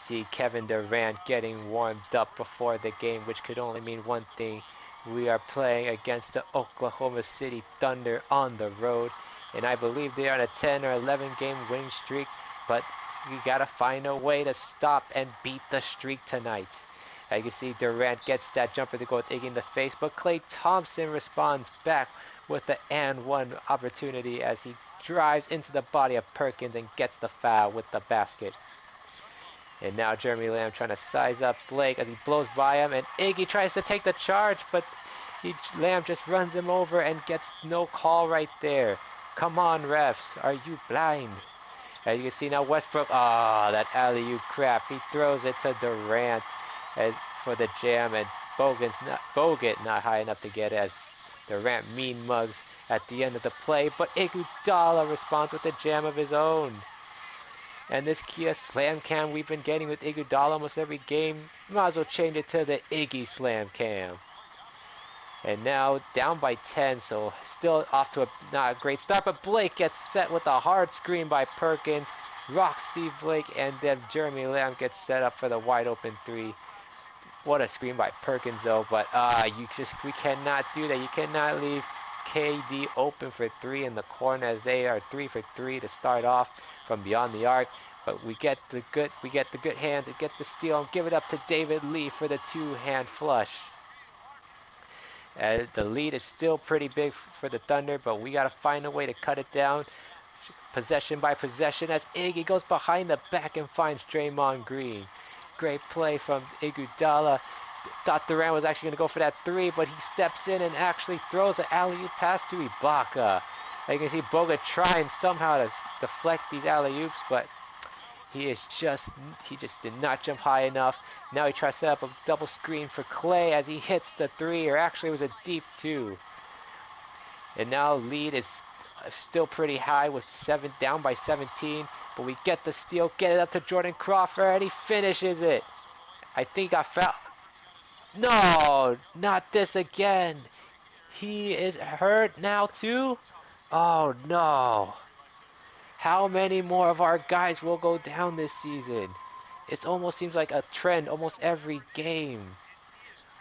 see Kevin Durant getting warmed up before the game, which could only mean one thing. We are playing against the Oklahoma City Thunder on the road, and I believe they are on a 10 or 11 game winning streak, but we gotta find a way to stop and beat the streak tonight. As you can see, Durant gets that jumper to go with Iggy in the face, but Klay Thompson responds back with the and one opportunity as he drives into the body of Perkins and gets the foul with the basket. And now Jeremy Lamb trying to size up Blake as he blows by him, and Iggy tries to take the charge, but Lamb just runs him over and gets no call right there. Come on, refs, are you blind? As you can see now, Westbrook, that alley-oop crap. He throws it to Durant as for the jam, and Bogut not high enough to get it as Durant mean mugs at the end of the play, but Iguodala responds with a jam of his own. And this Kia Slam Cam we've been getting with Iguodala almost every game, might as well change it to the Iggy Slam Cam. And now down by 10, so still off to not a great start, but Blake gets set with a hard screen by Perkins, rocks Steve Blake, and then Jeremy Lamb gets set up for the wide open three. What a screen by Perkins though, but we cannot do that. You cannot leave KD open for three in the corner as they are 3 for 3 to start off from beyond the arc. But we get the good hands and get the steal and give it up to David Lee for the two-hand flush. The lead is still pretty big for the Thunder, but we got to find a way to cut it down possession by possession as Iggy goes behind the back and finds Draymond Green. Great play from Iguodala. Thought Durant was actually going to go for that three, but he steps in and actually throws an alley-oop pass to Ibaka. You can see Bogut trying somehow to deflect these alley-oops, but he just did not jump high enough. Now he tries to set up a double screen for Klay as he hits the three, or actually it was a deep two. And now lead is still pretty high with down by 17, but we get the steal, get it up to Jordan Crawford, and he finishes it. I think I fouled. No, not this again. He is hurt now too? Oh no. How many more of our guys will go down this season? It almost seems like a trend almost every game.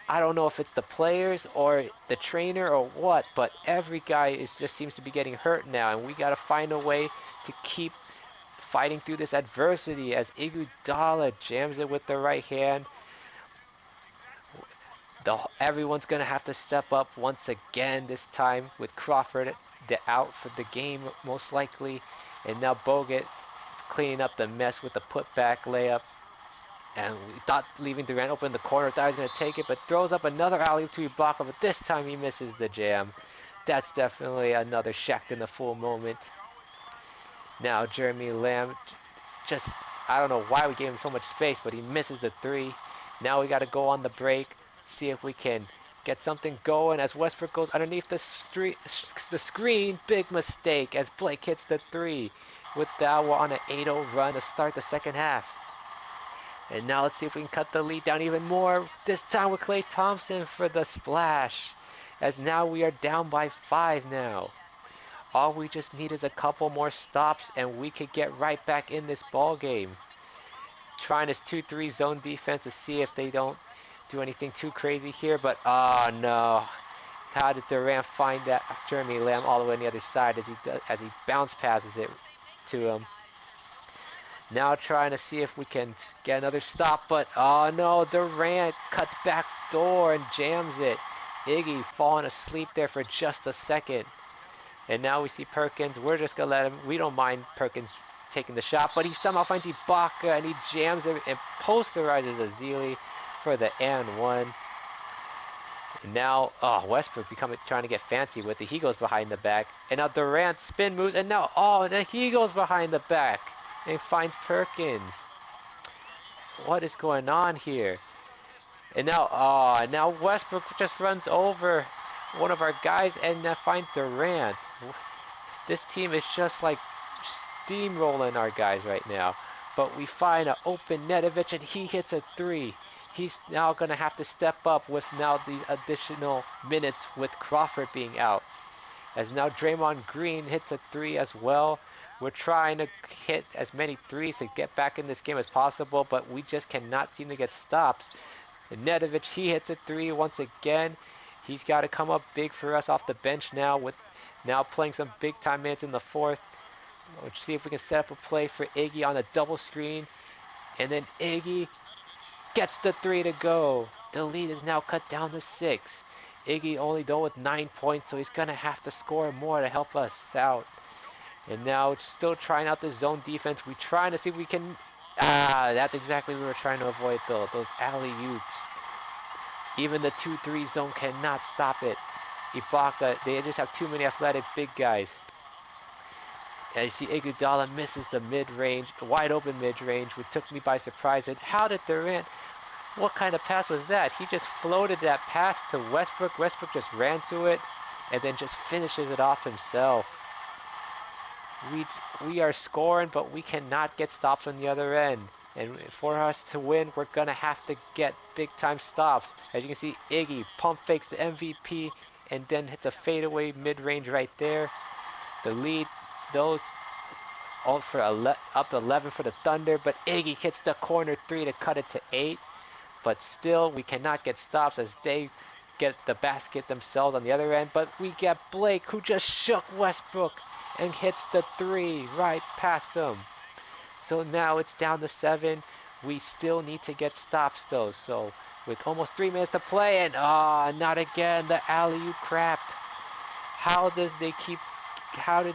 I don't know if it's the players or the trainer or what, but every guy just seems to be getting hurt now, and we got to find a way to keep fighting through this adversity as Iguodala jams it with the right hand. Everyone's going to have to step up once again, this time with Crawford out for the game most likely, and now Bogut cleaning up the mess with the putback layup. And we thought leaving Durant open in the corner, thought he was going to take it, but throws up another alley-oop to Ibaka, but this time he misses the jam. That's definitely another Shaq in the full moment. Now Jeremy Lamb, I don't know why we gave him so much space, but he misses the three. Now we got to go on the break, see if we can get something going as Westbrook goes underneath the screen. Big mistake as Blake hits the three with that. We're on an 8-0 run to start the second half. And now let's see if we can cut the lead down even more. This time with Klay Thompson for the splash. As now we are down by 5 now. All we just need is a couple more stops and we could get right back in this ball game. Trying this 2-3 zone defense to see if they don't do anything too crazy here. But oh no. How did Durant find that Jeremy Lamb all the way on the other side as he bounce passes it to him. Now trying to see if we can get another stop, but oh no, Durant cuts back door and jams it. Iggy falling asleep there for just a second. And now we see Perkins. We're just going to let him. We don't mind Perkins taking the shot, but he somehow finds Ibaka and he jams it and posterizes Azili for the and one. And now, Westbrook trying to get fancy with it. He goes behind the back. And now Durant spin moves, and now, then he goes behind the back. And finds Perkins. What is going on here? And now Westbrook just runs over one of our guys and finds Durant. This team is just like steamrolling our guys right now. But we find an open Nedovic and he hits a three. He's now going to have to step up with now these additional minutes with Crawford being out. As now Draymond Green hits a three as well. We're trying to hit as many threes to get back in this game as possible, but we just cannot seem to get stops. Nedovic, he hits a three once again. He's got to come up big for us off the bench now, with now playing some big time minutes in the fourth. Let's see if we can set up a play for Iggy on a double screen. And then Iggy gets the three to go. The lead is now cut down to 6. Iggy only though with 9 points, so he's going to have to score more to help us out. And now still trying out the zone defense. We're trying to see if we can... that's exactly what we were trying to avoid though. Those alley-oops. Even the 2-3 zone cannot stop it. Ibaka, they just have too many athletic big guys. And you see Iguodala misses the mid-range, wide open mid-range, which took me by surprise. And how did Durant, what kind of pass was that? He just floated that pass to Westbrook. Westbrook just ran to it and then just finishes it off himself. We are scoring, but we cannot get stops on the other end. And for us to win, we're going to have to get big-time stops. As you can see, Iggy pump fakes the MVP and then hits a fadeaway mid-range right there. The lead, those all for up to 11 for the Thunder, but Iggy hits the corner 3 to cut it to 8. But still, we cannot get stops as they get the basket themselves on the other end. But we get Blake, who just shook Westbrook and hits the 3 right past him. So now it's down to 7. We still need to get stops though. So with almost 3 minutes to play, and not again, the alley-oop crap. How do they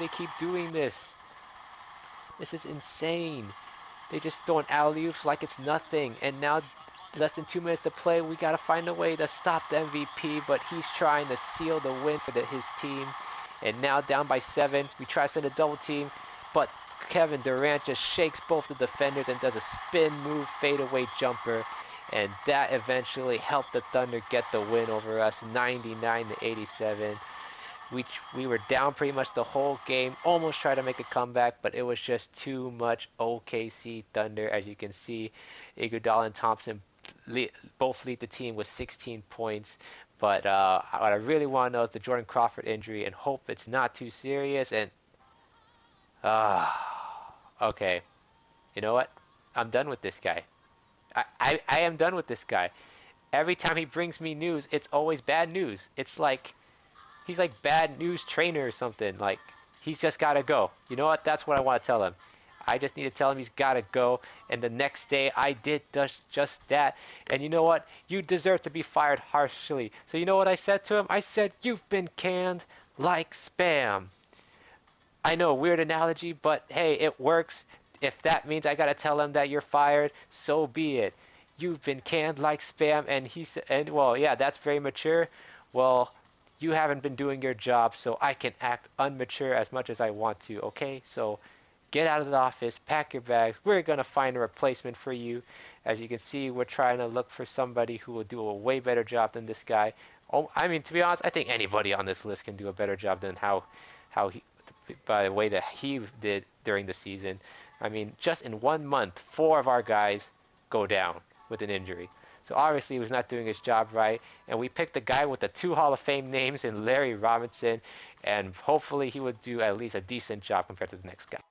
keep doing this? This is insane. They just throwing alley-oops like it's nothing. And now less than 2 minutes to play, we got to find a way to stop the MVP, but he's trying to seal the win for his team. And now down by 7, we try to send a double team, but Kevin Durant just shakes both the defenders and does a spin move fadeaway jumper, and that eventually helped the Thunder get the win over us, 99-87. We were down pretty much the whole game, almost tried to make a comeback, but it was just too much OKC Thunder. As you can see, Iguodala and Thompson both lead the team with 16 points. But what I really want to know is the Jordan Crawford injury, and hope it's not too serious. And okay, you know what? I'm done with this guy. I am done with this guy. Every time he brings me news, it's always bad news. It's like he's like bad news trainer or something. Like, he's just got to go. You know what? That's what I want to tell him. I just need to tell him he's got to go. And the next day, I did just that. And you know what? You deserve to be fired harshly. So you know what I said to him? I said, you've been canned like spam. I know, weird analogy, but hey, it works. If that means I got to tell him that you're fired, so be it. You've been canned like spam. And he said, and well, yeah, that's very mature. Well, you haven't been doing your job, so I can act unmature as much as I want to, okay? So get out of the office, pack your bags. We're going to find a replacement for you. As you can see, we're trying to look for somebody who will do a way better job than this guy. Oh, I mean, to be honest, I think anybody on this list can do a better job than how he, by the way that he did during the season. I mean, just in 1 month, 4 of our guys go down with an injury. So obviously he was not doing his job right. And we picked a guy with the 2 Hall of Fame names in Larry Robinson. And hopefully he would do at least a decent job compared to the next guy.